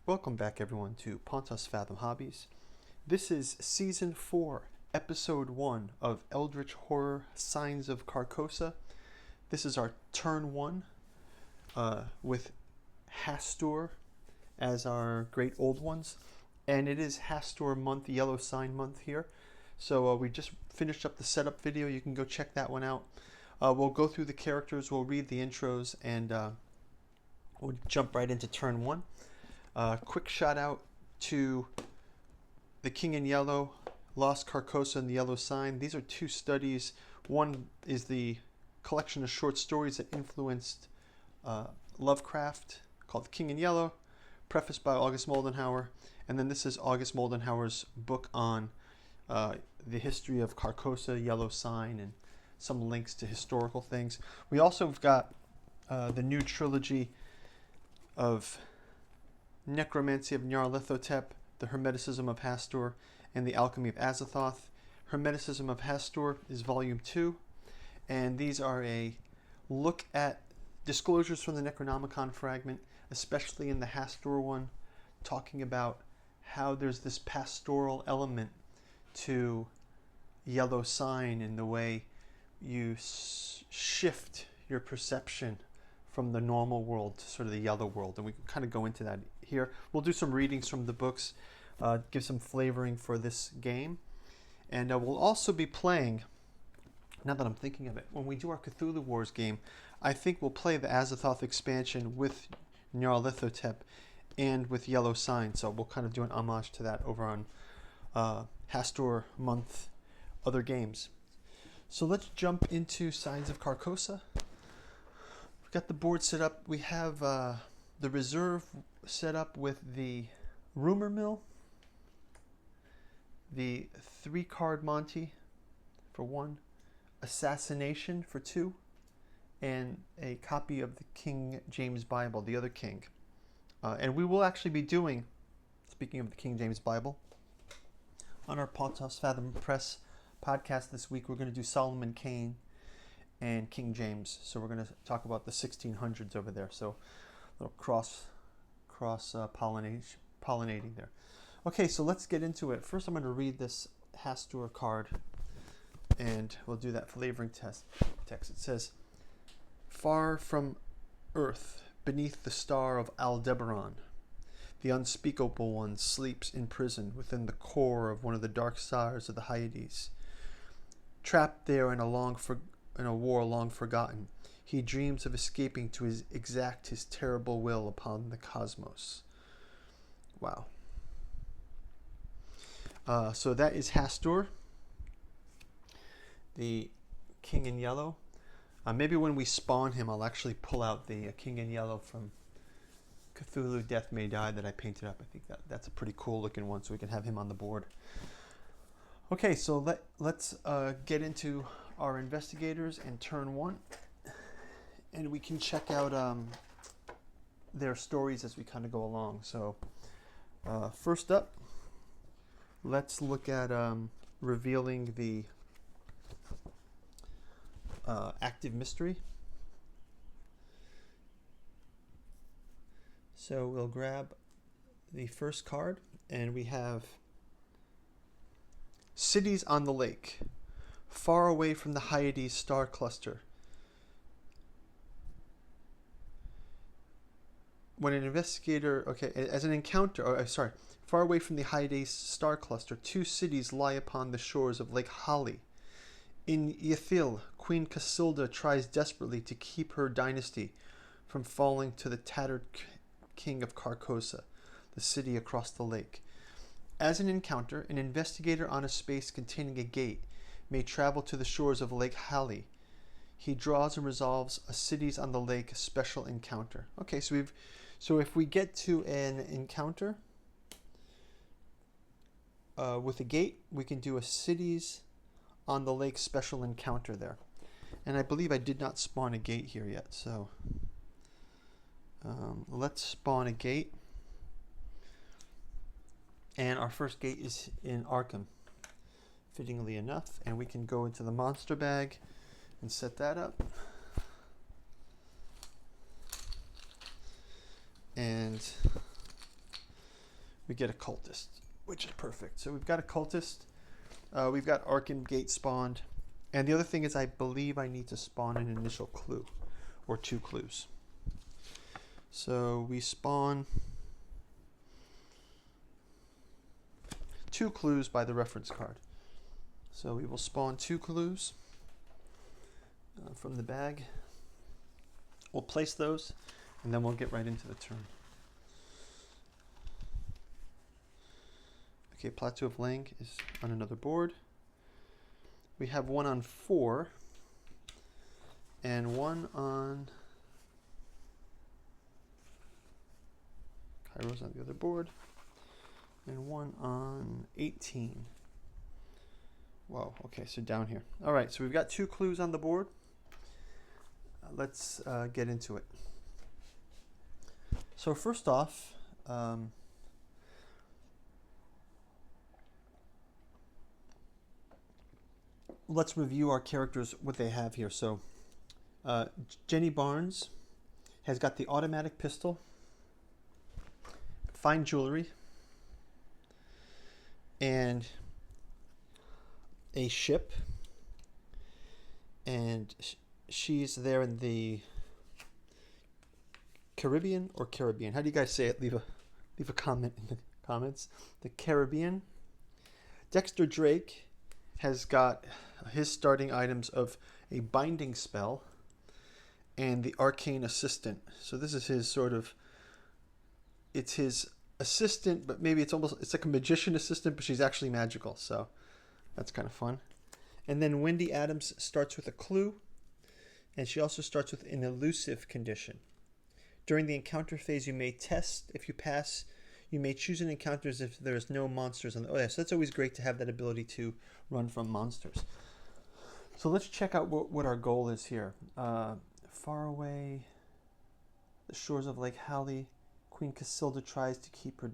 Welcome back everyone to Pontos Fathom Hobbies. This is Season 4, Episode 1 of Eldritch Horror Signs of Carcosa. This is our Turn 1 with Hastur as our great old ones. And it is Hastur month, yellow sign month here. So we just finished up the setup video. You can go check that one out. We'll go through the characters, we'll read the intros, and we'll jump right into Turn 1. Quick shout out to The King in Yellow, Lost Carcosa, and the Yellow Sign. These are two studies. One is the collection of short stories that influenced Lovecraft called The King in Yellow, prefaced by August Moldenhauer. And then this is August Moldenhauer's book on the history of Carcosa, Yellow Sign, and some links to historical things. We also have got the new trilogy of Necromancy of Nyarlathotep, the Hermeticism of Hastur, and the Alchemy of Azathoth. Hermeticism of Hastur is Volume 2, and these are a look at disclosures from the Necronomicon fragment, especially in the Hastur one, talking about how there's this pastoral element to Yellow Sign in the way you shift your perception from the normal world to sort of the yellow world, and we can kind of go into that here. We'll do some readings from the books, give some flavoring for this game, and we'll also be playing, now that I'm thinking of it, when we do our Cthulhu Wars game, I think we'll play the Azathoth expansion with Nyarlathotep and with Yellow Sign, so we'll kind of do an homage to that over on Hastur month other games. So let's jump into Signs of Carcosa. Got the board set up. We have the reserve set up with the rumor mill, the 3-card Monty for 1, assassination for 2, and a copy of the King James Bible, the other king. And we will actually be doing, speaking of the King James Bible, on our Pontos Fathom Press podcast this week, we're going to do Solomon Kane and King James. So we're going to talk about the 1600s over there. So a little cross pollinating there. Okay, so let's get into it. First, I'm going to read this Hastur card, and we'll do that flavoring text. It says, "Far from earth, beneath the star of Aldebaran, the unspeakable one sleeps in prison within the core of one of the dark stars of the Hyades. Trapped there in a war long forgotten, he dreams of escaping to exact his terrible will upon the cosmos." Wow. So that is Hastur, the King in Yellow. Maybe when we spawn him, I'll actually pull out the King in Yellow from Cthulhu Death May Die that I painted up. I think that's a pretty cool looking one, so we can have him on the board. Okay, so let's get into our investigators in Turn 1, and we can check out their stories as we kind of go along. So first up, let's look at revealing the active mystery. So we'll grab the first card, and we have Cities on the Lake, far away from the Hyades star cluster. When an investigator, far away from the Hyades star cluster, 2 cities lie upon the shores of Lake Hali. In Ythil, Queen Casilda tries desperately to keep her dynasty from falling to the tattered king of Carcosa, the city across the lake. As an encounter, an investigator on a space containing a gate may travel to the shores of Lake Hali. He draws and resolves a Cities on the Lake special encounter. Okay, so if we get to an encounter with a gate, we can do a Cities on the Lake special encounter there. And I believe I did not spawn a gate here yet, so let's spawn a gate. And our first gate is in Arkham, fittingly enough, and we can go into the monster bag and set that up. And we get a cultist, which is perfect. So we've got a cultist. We've got Arkham Gate spawned. And the other thing is I believe I need to spawn an initial clue or 2 clues. So we spawn 2 clues by the reference card. So we will spawn 2 clues from the bag. We'll place those and then we'll get right into the turn. Okay, Plateau of Lang is on another board. We have one on 4 and one on Cairo's on the other board and one on 18. Whoa, okay, so down here. All right, so we've got 2 clues on the board. Let's get into it. So first off, let's review our characters, what they have here. So Jenny Barnes has got the automatic pistol, fine jewelry, and a ship, and she's there in the Caribbean or Caribbean. How do you guys say it? Leave a comment in the comments. The Caribbean. Dexter Drake has got his starting items of a binding spell and the arcane assistant. So this is his sort of, it's his assistant, but maybe it's like a magician assistant, but she's actually magical. So that's kind of fun. And then Wendy Adams starts with a clue, and she also starts with an elusive condition. During the encounter phase, you may test. If you pass, you may choose an encounter as if there's no monsters on the... Oh yeah, so that's always great to have that ability to run from monsters. So let's check out what our goal is here. Far away, the shores of Lake Halley, Queen Casilda tries to keep her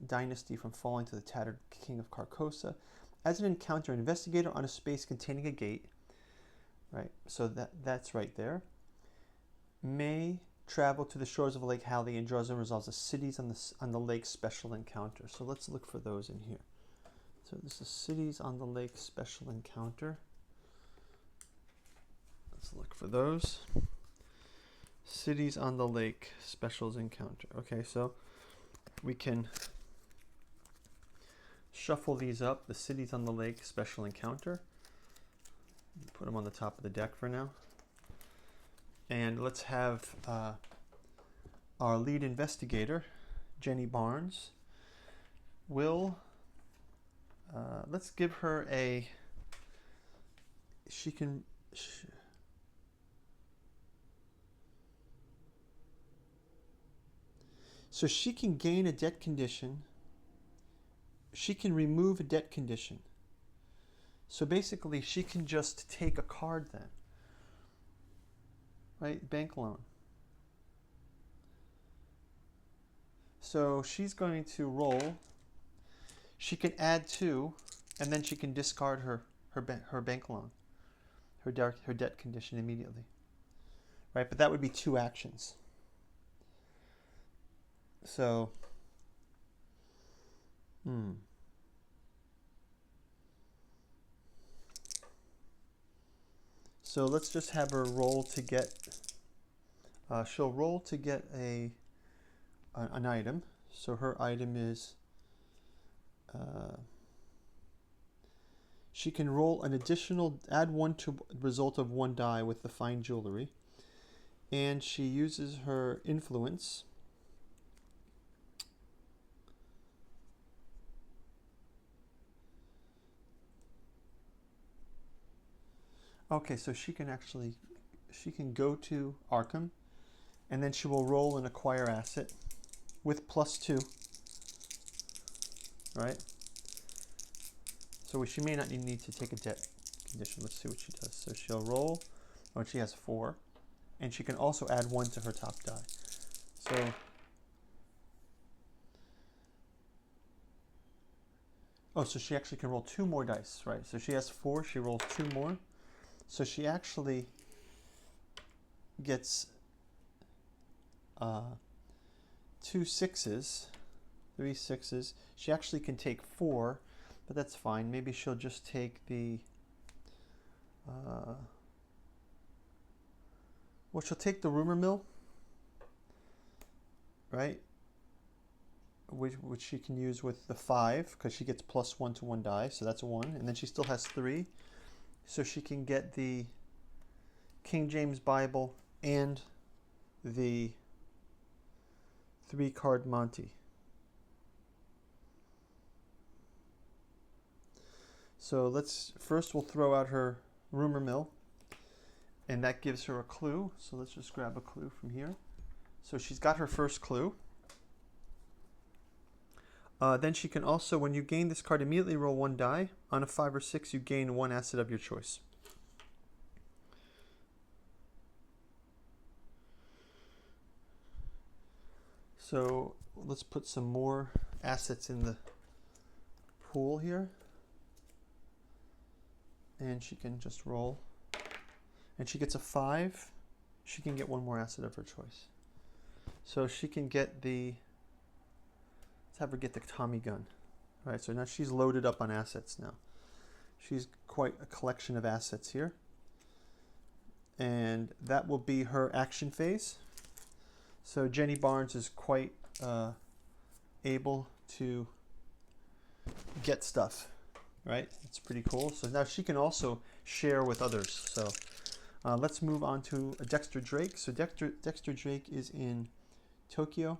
dynasty from falling to the tattered king of Carcosa. As an encounter, an investigator on a space containing a gate, right? So that's right there. May travel to the shores of Lake Halley and draws and resolves the cities on the lake special encounter. So let's look for those in here. So this is cities on the lake special encounter. Let's look for those. Cities on the lake specials encounter. Okay, so we can shuffle these up. The cities on the lake special encounter. Put them on the top of the deck for now. And let's have our lead investigator, Jenny Barnes, will, let's give her a, so she can gain a debt condition. She can remove a debt condition. So basically she can just take a card then. Right? Bank loan. So she's going to roll. She can add 2, and then she can discard her bank loan, her debt condition immediately. Right? But that would be 2 actions. So, So let's just have her roll to get. She'll roll to get an item. So her item is. She can roll an additional, add 1 to the result of 1 die with the fine jewelry, and she uses her influence. Okay, so she can go to Arkham, and then she will roll and acquire asset with +2, right? So she may not need to take a debt condition. Let's see what she does. So she'll roll, she has 4, and she can also add 1 to her top die. So she actually can roll 2 more dice, right? So she has 4, she rolls 2 more. So she actually gets 2 6s 3 6s. She actually can take 4, but that's fine. Maybe she'll just take the... well, she'll take the rumor mill, right? Which she can use with the 5, because she gets +1 to 1 die, so that's a 1. And then she still has 3, so she can get the King James Bible and the 3-card Monty. So we'll throw out her rumor mill, and that gives her a clue. So let's just grab a clue from here. So she's got her first clue. Then she can also, when you gain this card, immediately roll 1 die. On a 5 or 6, you gain 1 asset of your choice. So let's put some more assets in the pool here. And she can just roll. And she gets a 5. She can get 1 more asset of her choice. So she can get the... let's have her get the Tommy gun. All right, so now she's loaded up on assets now. She's quite a collection of assets here. And that will be her action phase. So Jenny Barnes is quite able to get stuff, right? It's pretty cool. So now she can also share with others. So let's move on to Dexter Drake. So Dexter Drake is in Tokyo.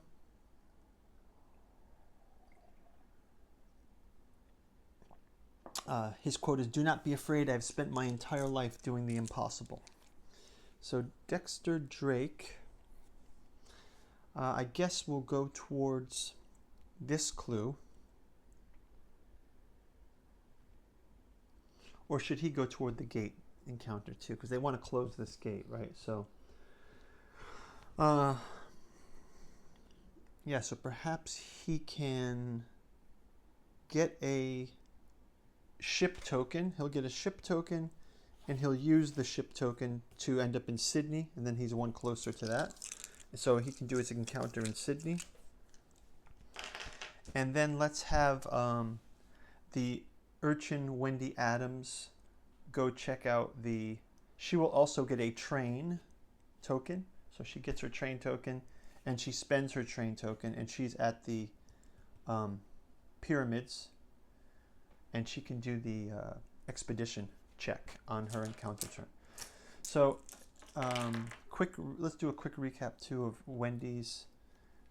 His quote is, "Do not be afraid. I've spent my entire life doing the impossible." So Dexter Drake, I guess we'll go towards this clue. Or should he go toward the gate encounter too? Because they want to close this gate, right? So, yeah, so perhaps he can get a ship token. He'll get a ship token, and he'll use the ship token to end up in Sydney, and then he's 1 closer to that. So he can do his encounter in Sydney. And then let's have the urchin Wendy Adams go check out the... she will also get a train token. So she gets her train token, and she spends her train token, and she's at the pyramids, and she can do the expedition check on her encounter turn. So let's do a quick recap too of Wendy's.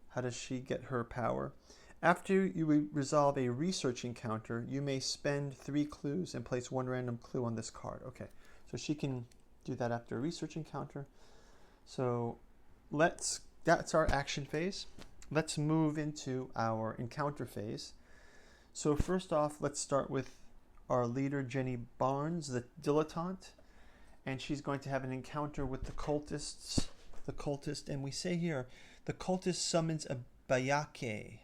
How does she get her power? After you resolve a research encounter, you may spend 3 clues and place 1 random clue on this card. Okay, so she can do that after a research encounter. So that's our action phase. Let's move into our encounter phase. So first off, let's start with our leader, Jenny Barnes, the dilettante. And she's going to have an encounter with the cultist, and we say here, the cultist summons a Bayake,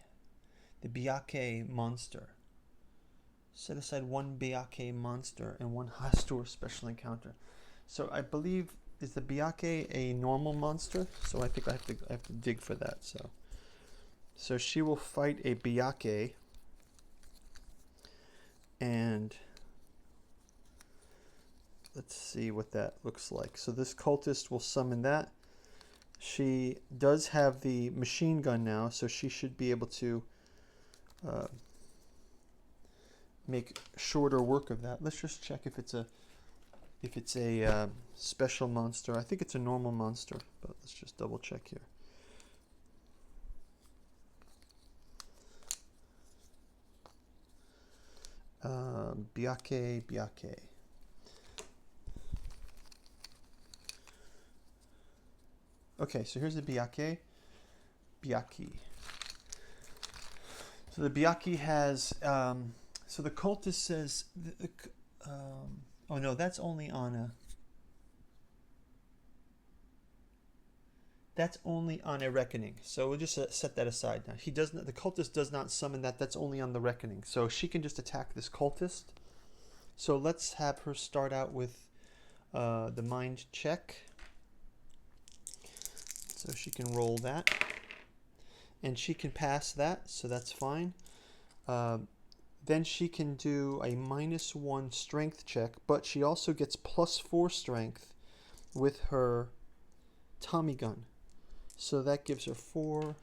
the Bayake monster. Set aside 1 Bayake monster and 1 Hastur special encounter. So I believe, is the Bayake a normal monster? So I think I have to dig for that. So she will fight a Bayake, and let's see what that looks like. So this cultist will summon that. She does have the machine gun now, so she should be able to make shorter work of that. Let's just check if it's a special monster. I think it's a normal monster, but let's just double check here. Bayake. Okay, so here's the Bayake. So the Bayake has, so the cultist says, oh no, that's only on a reckoning. So we'll just set that aside now. The cultist does not summon that. That's only on the reckoning. So she can just attack this cultist. So let's have her start out with the mind check. So she can roll that. and she can pass that, so that's fine. Then she can do a -1 strength check, but she also gets +4 strength with her Tommy gun. So that gives her 4.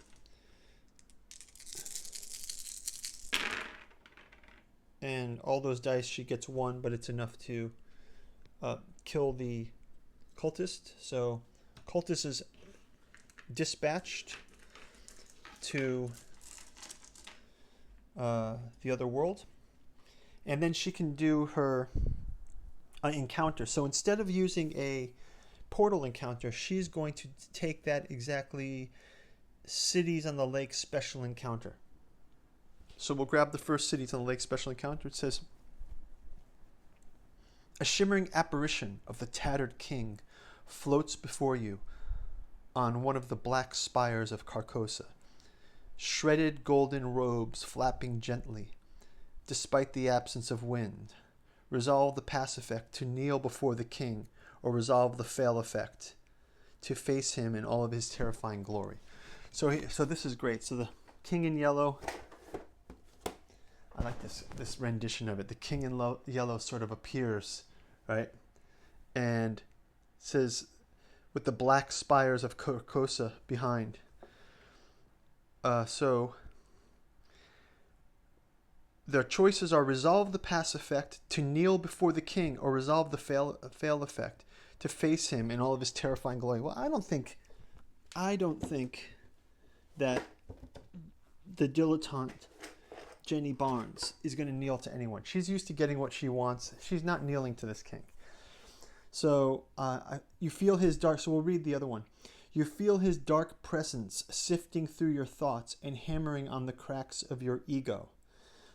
And all those dice, she gets 1, but it's enough to kill the cultist. So cultist is dispatched to the other world. And then she can do her encounter. So instead of using a portal encounter, she's going to take that exactly Cities on the Lake special encounter. So we'll grab the first Cities on the Lake special encounter. It says, a shimmering apparition of the tattered king floats before you on one of the black spires of Carcosa, shredded golden robes flapping gently, despite the absence of wind. Resolve the pass effect to kneel before the king, or resolve the fail effect to face him in all of his terrifying glory. So this is great. So the king in yellow, I like this rendition of it. The king in yellow sort of appears, right? And says, with the black spires of Carcosa behind. So their choices are resolve the pass effect to kneel before the king, or resolve the fail effect to face him in all of his terrifying glory. Well, I don't think that the dilettante Jenny Barnes is going to kneel to anyone. She's used to getting what she wants. She's not kneeling to this king. So you feel his dark. So we'll read the other one. You feel his dark presence sifting through your thoughts and hammering on the cracks of your ego.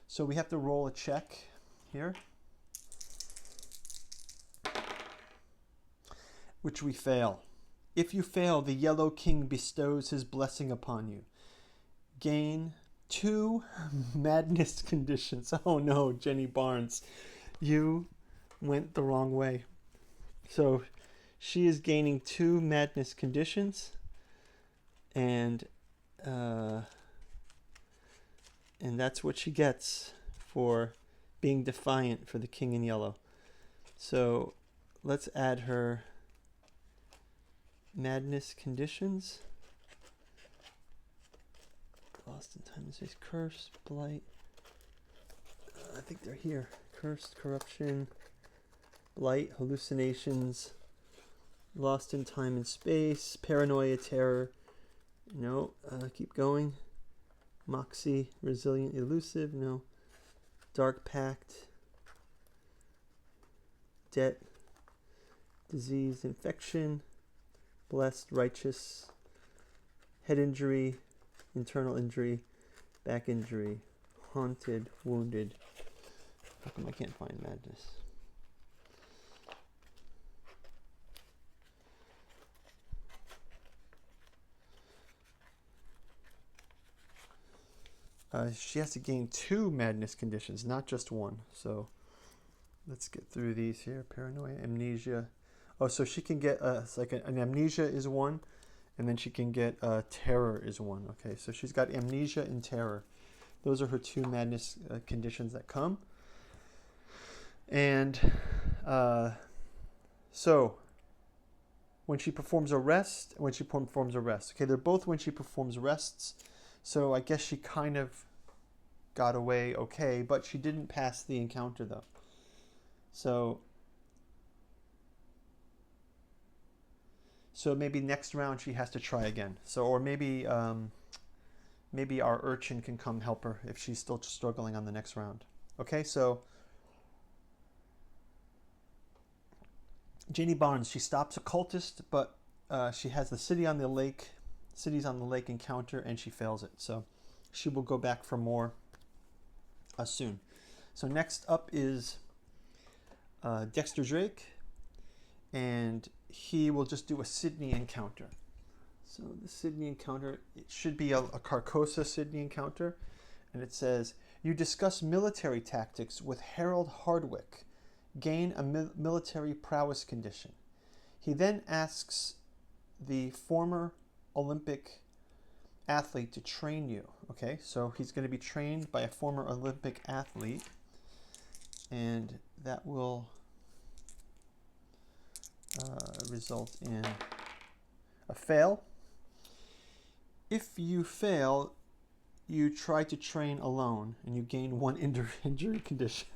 So we have to roll a check here, which we fail. If you fail, the Yellow King bestows his blessing upon you. Gain 2 madness conditions. Oh no, Jenny Barnes, you went the wrong way. So she is gaining 2 madness conditions, and that's what she gets for being defiant for the king in yellow. So let's add her madness conditions. Lost in time, it says curse, blight. I think they're here. Cursed, corruption, blight, hallucinations, lost in time and space, paranoia, terror. No, keep going. Moxie, resilient, elusive. No. Dark pact, debt, disease, infection, blessed, righteous, head injury, internal injury, back injury, haunted, wounded. How come I can't find madness? She has to gain 2 madness conditions, not just 1. So let's get through these here. Paranoia, amnesia. Oh, so she can get it's like an amnesia is 1, and then she can get terror is 1. Okay, so she's got amnesia and terror. Those are her 2 madness conditions that come. And so when she performs a rest, okay, they're both when she performs rests. So I guess she kind of got away okay, but she didn't pass the encounter though. So maybe next round she has to try again. So, or maybe maybe our urchin can come help her if she's still struggling on the next round. Okay, so Janie Barnes, she stops a cultist, but she has the cities on the lake encounter, and she fails it. So she will go back for more soon. So next up is Dexter Drake, and he will just do a Sydney encounter. So the Sydney encounter, it should be a Carcosa Sydney encounter, and it says, you discuss military tactics with Harold Hardwick, gain a military prowess condition. He then asks the former Olympic athlete to train you. Okay, so he's going to be trained by a former Olympic athlete, and that will result in a fail. If you fail, you try to train alone, and you gain 1 injury condition.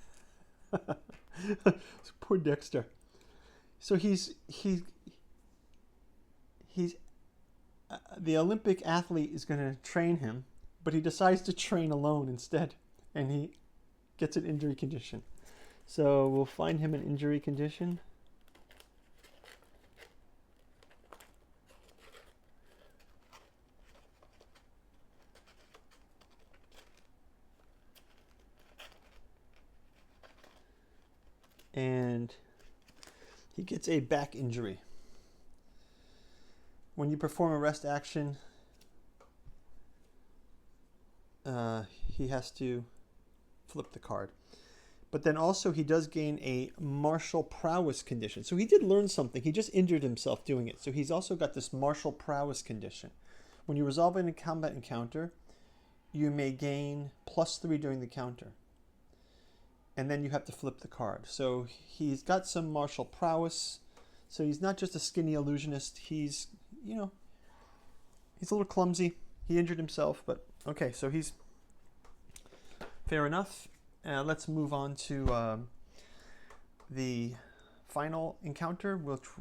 Poor Dexter. So he's the Olympic athlete is going to train him, but he decides to train alone instead, and he gets an injury condition. So we'll find him an injury condition. And he gets a back injury. When you perform a rest action, he has to flip the card. But then also he does gain a martial prowess condition. So he did learn something. He just injured himself doing it. So he's also got this martial prowess condition. When you resolve a combat encounter, you may gain +3 during the counter. And then you have to flip the card. So he's got some martial prowess. So he's not just a skinny illusionist. He's, he's a little clumsy. He injured himself, but okay, so he's fair enough. Let's move on to the final encounter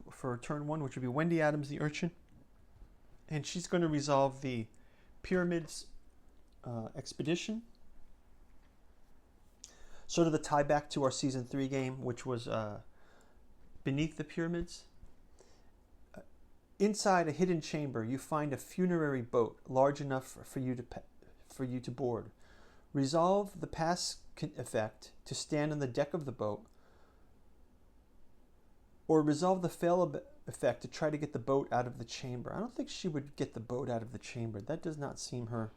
for turn 1, which would be Wendy Adams, the urchin. And she's going to resolve the pyramids expedition. Sort of the tie back to our Season 3 game, which was Beneath the Pyramids. Inside a hidden chamber, you find a funerary boat large enough for you to board. Resolve the pass effect to stand on the deck of the boat, or resolve the fail effect to try to get the boat out of the chamber. I don't think she would get the boat out of the chamber. That does not seem her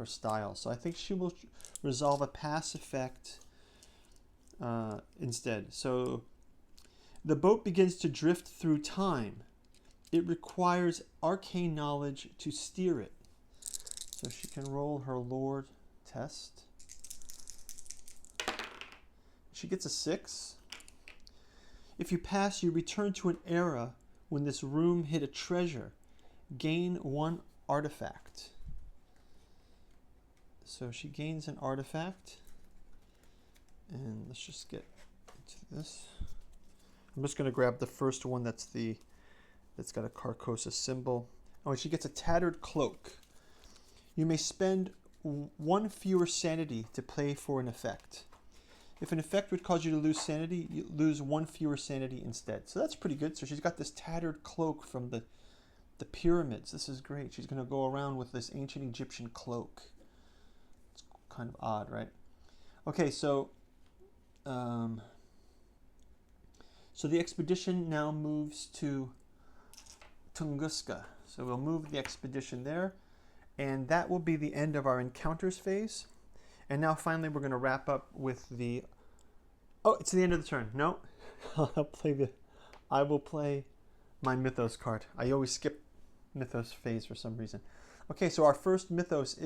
style. So I think she will resolve a pass effect instead. So the boat begins to drift through time. It requires arcane knowledge to steer it. So she can roll her lore test. She gets a 6. If you pass, you return to an era when this room hid a treasure. Gain 1 artifact. So she gains an artifact. And let's just get into this. I'm just going to grab the first one that's got a Carcosa symbol. Oh, and she gets a tattered cloak. You may spend 1 fewer sanity to play for an effect. If an effect would cause you to lose sanity, you lose 1 fewer sanity instead. So that's pretty good. So she's got this tattered cloak from the pyramids. This is great. She's going to go around with this ancient Egyptian cloak. It's kind of odd, right? Okay, so the expedition now moves to Tunguska. So we'll move the expedition there, and that will be the end of our encounters phase. And now finally we're going to wrap up with the... Oh, it's the end of the turn. No, I will play my Mythos card. I always skip Mythos phase for some reason. Okay, so our first Mythos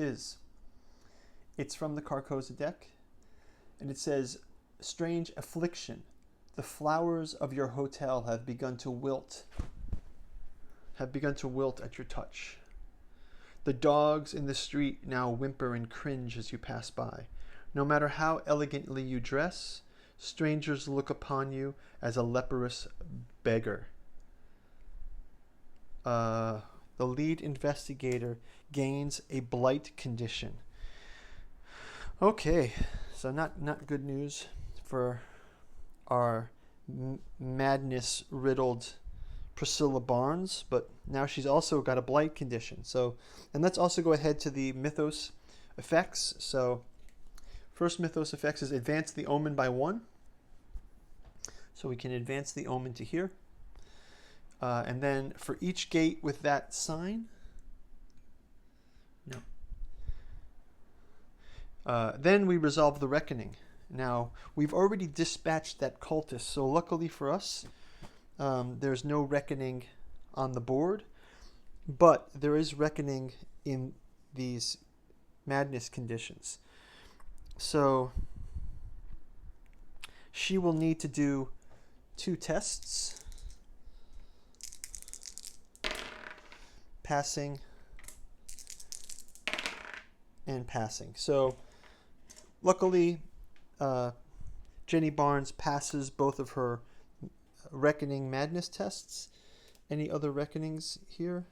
it's from the Carcosa deck, and it says, Strange affliction. The flowers of your hotel have begun to wilt. At your touch. The dogs in the street now whimper and cringe as you pass by. No matter how elegantly you dress, strangers look upon you as a leprous beggar. The lead investigator gains a blight condition. Okay, so not good news for our madness-riddled Priscilla Barnes, but now she's also got a blight condition. So, and let's also go ahead to the Mythos effects. So, first Mythos effects is advance the omen by 1. So we can advance the omen to here. And then for each gate with that sign, then we resolve the reckoning. Now, we've already dispatched that cultist, so luckily for us, there's no reckoning on the board, but there is reckoning in these madness conditions. So she will need to do 2 tests. Passing and passing. So luckily, Jenny Barnes passes both of her Reckoning Madness tests. Any other reckonings here?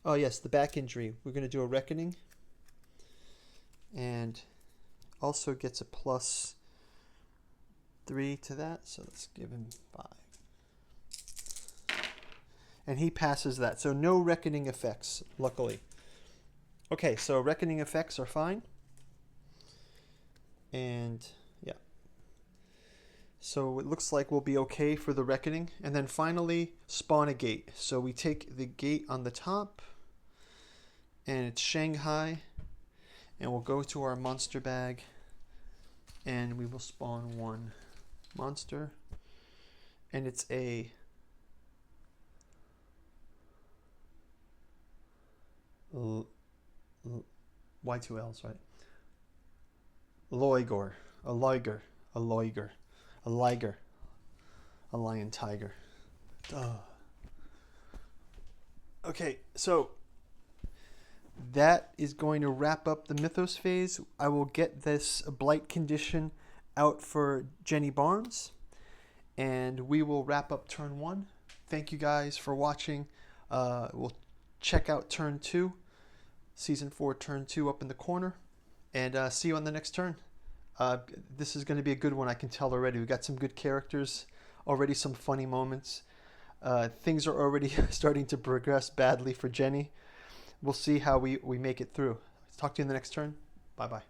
Oh yes, the back injury. We're going to do a reckoning. And also gets a +3 to that. So let's give him 5. And he passes that. So no reckoning effects, luckily. Okay, so reckoning effects are fine. And yeah. So it looks like we'll be okay for the reckoning. And then finally, spawn a gate. So we take the gate on the top, and it's Shanghai. And we'll go to our monster bag, and we will spawn 1 monster. And it's a Y2Ls, right? Loigor, a liger, a liger, a lion tiger. Duh. Okay, so that is going to wrap up the Mythos phase. I will get this blight condition out for Jenny Barnes, and we will wrap up turn 1. Thank you guys for watching. We'll check out turn 2. Season 4, turn 2 up in the corner. And see you on the next turn. This is going to be a good one, I can tell already. We've got some good characters, already some funny moments. Things are already starting to progress badly for Jenny. We'll see how we make it through. Talk to you in the next turn. Bye-bye.